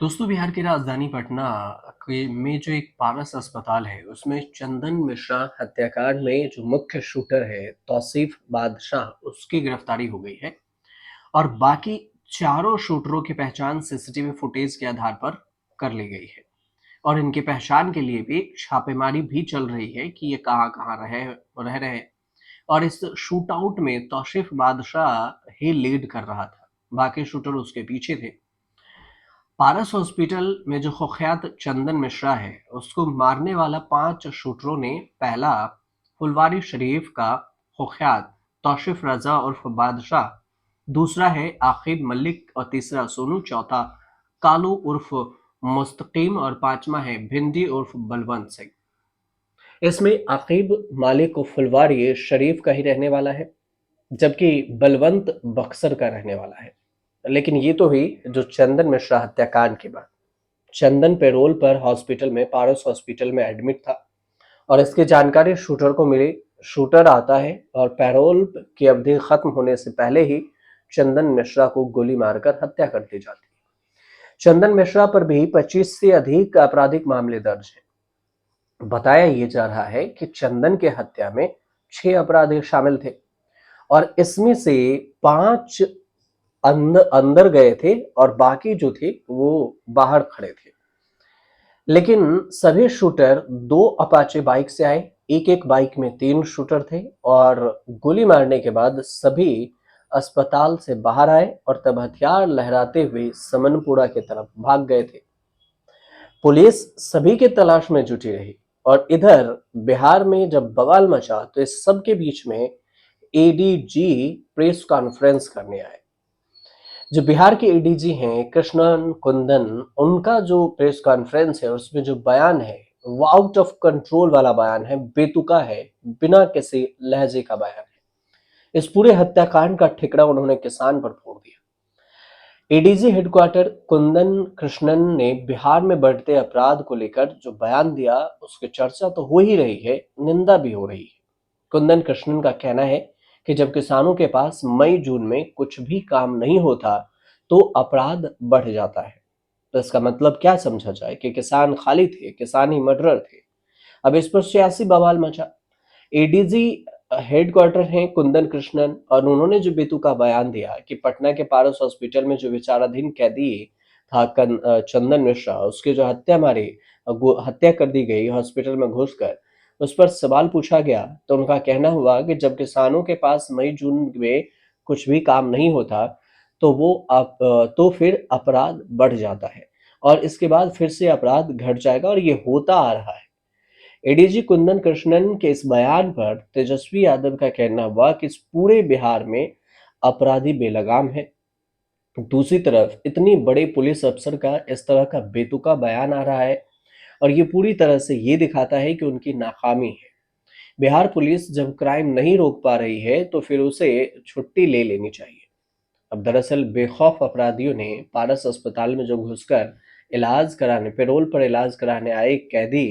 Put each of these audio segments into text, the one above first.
दोस्तों, बिहार की राजधानी पटना के में जो एक पारस अस्पताल है, उसमें चंदन मिश्रा हत्याकांड में जो मुख्य शूटर है, तौसीफ बादशाह, उसकी गिरफ्तारी हो गई है और बाकी चारों शूटरों की पहचान सीसीटीवी फुटेज के आधार पर कर ली गई है और इनकी पहचान के लिए भी छापेमारी भी चल रही है कि ये कहाँ-कहाँ रह रहे हैं और इस शूट आउट में तौसीफ बादशाह ही लीड कर रहा था। बाकी शूटर उसके पीछे थे। पारस हॉस्पिटल में जो कुख्यात चंदन मिश्रा है, उसको मारने वाला 5 शूटरों ने पहला फुलवारी शरीफ का कुख्यात तौसिफ रजा उर्फ बादशाह, दूसरा है आकिब मलिक और तीसरा सोनू, चौथा कालू उर्फ मुस्तकीम और पांचवा है भिंडी उर्फ बलवंत सिंह। इसमें आकिब मालिक और फुलवारी शरीफ का ही रहने वाला है, जबकि बलवंत बक्सर का रहने वाला है। लेकिन ये तो हुई जो चंदन मिश्रा हत्याकांड की बात। चंदन पैरोल पर हॉस्पिटल में पारस हॉस्पिटल में एडमिट था और इसकी जानकारी शूटर को मिली। शूटर आता है और पैरोल की अवधि खत्म होने से पहले ही चंदन मिश्रा को गोली मारकर हत्या कर दी जाती है। चंदन मिश्रा पर भी 25 से अधिक आपराधिक मामले दर्ज हैं। बताया ये जा रहा है कि चंदन के हत्या में 6 अपराधी शामिल थे और इसमें से 5 अंदर गए थे और बाकी जो थे वो बाहर खड़े थे। लेकिन सभी शूटर 2 अपाचे बाइक से आए। एक-एक बाइक में 3 शूटर थे और गोली मारने के बाद सभी अस्पताल से बाहर आए और तब हथियार लहराते हुए समनपुरा की तरफ भाग गए थे। पुलिस सभी की तलाश में जुटी रही और इधर बिहार में जब बवाल मचा तो इस सब के बीच में एडीजी प्रेस कॉन्फ्रेंस करने आए। जो बिहार के एडीजी हैं कृष्णन कुंदन, उनका जो प्रेस कॉन्फ्रेंस है उसमें जो बयान है वो आउट ऑफ कंट्रोल वाला बयान है, बेतुका है, बिना किसी लहजे का बयान है। इस पूरे हत्याकांड का ठिकरा उन्होंने किसान पर फोड़ दिया। एडीजी हेडक्वार्टर कुंदन कृष्णन ने बिहार में बढ़ते अपराध को लेकर जो बयान दिया उसकी चर्चा तो हो ही रही है, निंदा भी हो रही है। कुंदन कृष्णन का कहना है कि जब किसानों के पास मई जून में कुछ भी काम नहीं होता तो अपराध बढ़ जाता है। तो इसका मतलब क्या समझा जाए कि किसान खाली थे, किसानी मर्डरर थे। अब इस पर सियासी बवाल मचा। एडीजी हेडक्वार्टर हैं कुंदन कृष्णन और उन्होंने जो बेतुका बयान दिया कि पटना के पारस हॉस्पिटल में जो विचाराधीन कैदी था चंदन मिश्रा, उसकी जो हत्या कर दी गई हॉस्पिटल में घुसकर, उस पर सवाल पूछा गया तो उनका कहना हुआ कि जब किसानों के पास मई जून में कुछ भी काम नहीं होता तो फिर अपराध बढ़ जाता है और इसके बाद फिर से अपराध घट जाएगा और ये होता आ रहा है। एडीजी कुंदन कृष्णन के इस बयान पर तेजस्वी यादव का कहना हुआ कि इस पूरे बिहार में अपराधी बेलगाम है। दूसरी तरफ इतनी बड़े पुलिस अफसर का इस तरह का बेतुका बयान आ रहा है और ये पूरी तरह से ये दिखाता है कि उनकी नाकामी है। बिहार पुलिस जब क्राइम नहीं रोक पा रही है तो फिर उसे छुट्टी ले लेनी चाहिए। अब दरअसल बेखौफ अपराधियों ने पारस अस्पताल में जो घुसकर इलाज कराने पैरोल पर इलाज कराने आए एक कैदी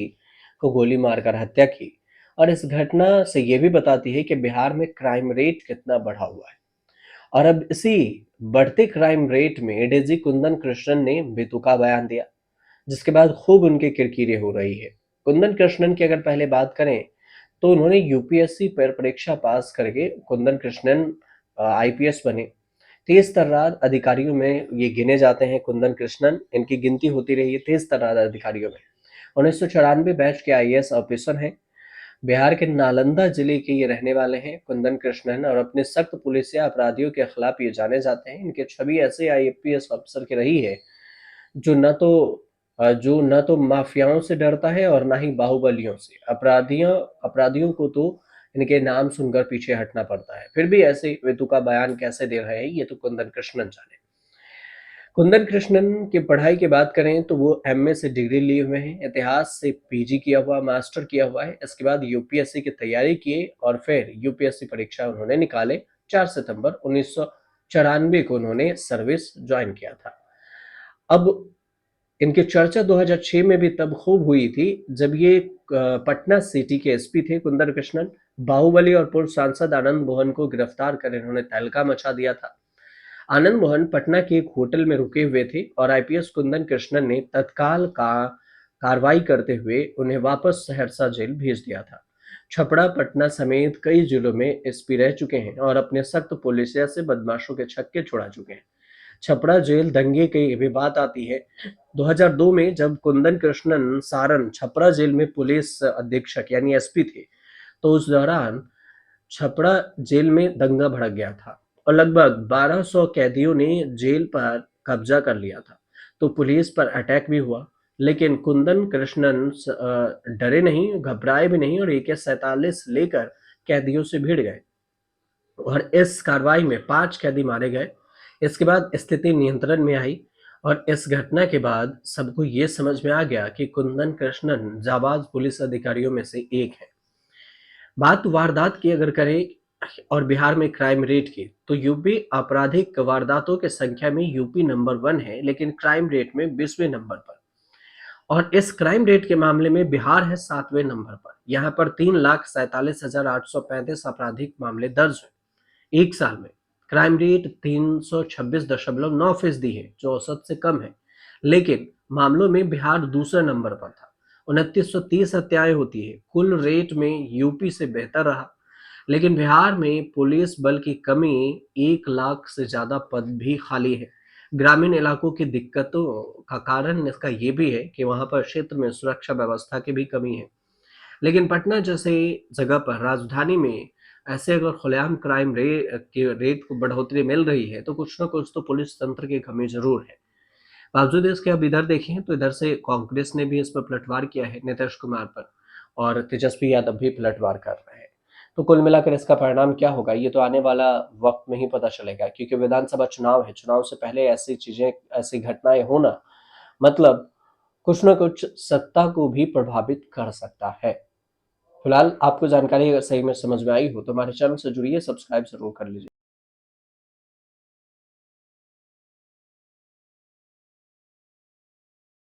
को गोली मारकर हत्या की और इस घटना से ये भी बताती है कि बिहार में क्राइम रेट कितना बढ़ा हुआ है। और अब इसी बढ़ते क्राइम रेट में एडीजी कुंदन कृष्णन ने बेतुका बयान दिया, जिसके बाद खूब उनकी किरकिरी हो रही है। कुंदन कृष्णन की अगर पहले बात करें तो उन्होंने यूपीएससी पर परीक्षा पास करके कुंदन कृष्णन आईपीएस बने। तेज तर्रार अधिकारियों में ये गिने जाते हैं कुंदन कृष्णन, इनकी गिनती होती रही है तेज तर्रार अधिकारियों में। 1994 बैच के आईएएस ऑफिसर हैं। बिहार के नालंदा जिले के ये रहने वाले हैं कुंदन कृष्णन और अपने सख्त पुलिसिया अपराधियों के खिलाफ ये जाने जाते हैं। इनकी छवि ऐसे आईपीएस ऑफिसर की रही है जो न तो माफियाओं से डरता है और ना ही बाहुबलियों से। अपराधियों को तो इनके नाम सुनकर पीछे हटना पड़ता है। फिर भी ऐसे बेतुका बयान कैसे दे रहे हैं ये तो कुंदन कृष्णन जाने। कुंदन कृष्णन की पढ़ाई की बात करें तो वो एमए से डिग्री लिए हुए हैं, इतिहास से पीजी किया हुआ, मास्टर किया हुआ है। इसके बाद यूपीएससी की तैयारी किए और फिर यूपीएससी परीक्षा उन्होंने निकाले। 4 सितंबर 1994 को उन्होंने सर्विस ज्वाइन किया था। अब इनकी चर्चा 2006 में भी तब खूब हुई थी जब ये पटना सिटी के एसपी थे कुंदन कृष्णन। बाहुबली और पूर्व सांसद आनंद मोहन को गिरफ्तार कर इन्होंने तहलका मचा दिया था। आनंद मोहन पटना के एक होटल में रुके हुए थे और आईपीएस कुंदन कृष्णन ने तत्काल का कार्रवाई करते हुए उन्हें वापस सहरसा जेल भेज दिया था। छपरा, पटना समेत कई जिलों में एसपी रह चुके हैं और अपने सख्त पुलिसिया से बदमाशों के छक्के छुड़ा चुके हैं। छपरा जेल दंगे की भी बात आती है। 2002 में जब कुंदन कृष्णन सारन छपरा जेल में पुलिस अधीक्षक यानी एसपी थे, तो उस दौरान छपरा जेल में दंगा भड़क गया था और लगभग 1200 कैदियों ने जेल पर कब्जा कर लिया था। तो पुलिस पर अटैक भी हुआ, लेकिन कुंदन कृष्णन डरे नहीं, घबराए भी नहीं और AK-47 लेकर कैदियों से भिड़ गए और इस कार्रवाई में 5 कैदी मारे गए। इसके बाद स्थिति नियंत्रण में आई और इस घटना के बाद सबको ये समझ में आ गया कि कुंदन कृष्णन जाबाज पुलिस अधिकारियों में से एक है। बात वारदात की अगर करें और बिहार में क्राइम रेट की, तो यूपी आपराधिक वारदातों की संख्या में यूपी नंबर 1 है, लेकिन क्राइम रेट में 20वें नंबर पर। और इस क्राइम रेट के मामले में बिहार है 7वें नंबर पर। यहाँ पर 3,47,835 आपराधिक मामले दर्ज हुए एक साल में। क्राइम रेट 326.9% है, जो औसत से कम है, लेकिन मामलों में बिहार दूसरे नंबर पर था। 2930 हत्याएं होती है। कुल रेट में यूपी से बेहतर रहा, लेकिन बिहार में पुलिस बल की कमी, 1 लाख से ज्यादा पद भी खाली है। ग्रामीण इलाकों की दिक्कतों का कारण इसका ये भी है कि वहां पर क्षेत्र में सुरक्षा व्यवस्था की भी कमी है। लेकिन पटना जैसे जगह पर, राजधानी में, ऐसे अगर खुलेआम क्राइम के रेट को बढ़ोतरी मिल रही है, तो कुछ ना कुछ तो पुलिस तंत्र की कमी जरूर है। बावजूद इसके अब इधर देखें तो इधर से कांग्रेस ने भी इस पर पलटवार किया है नीतीश कुमार पर, और तेजस्वी यादव भी पलटवार कर रहे हैं। तो कुल मिलाकर इसका परिणाम क्या होगा, ये तो आने वाला वक्त में ही पता चलेगा, क्योंकि विधानसभा चुनाव है। चुनाव से पहले ऐसी चीजें, ऐसी घटनाएं होना, मतलब कुछ ना कुछ सत्ता को भी प्रभावित कर सकता है। फिलहाल आपको जानकारी अगर सही में समझ में आई हो तो हमारे चैनल से जुड़िए, सब्सक्राइब जरूर कर लीजिए।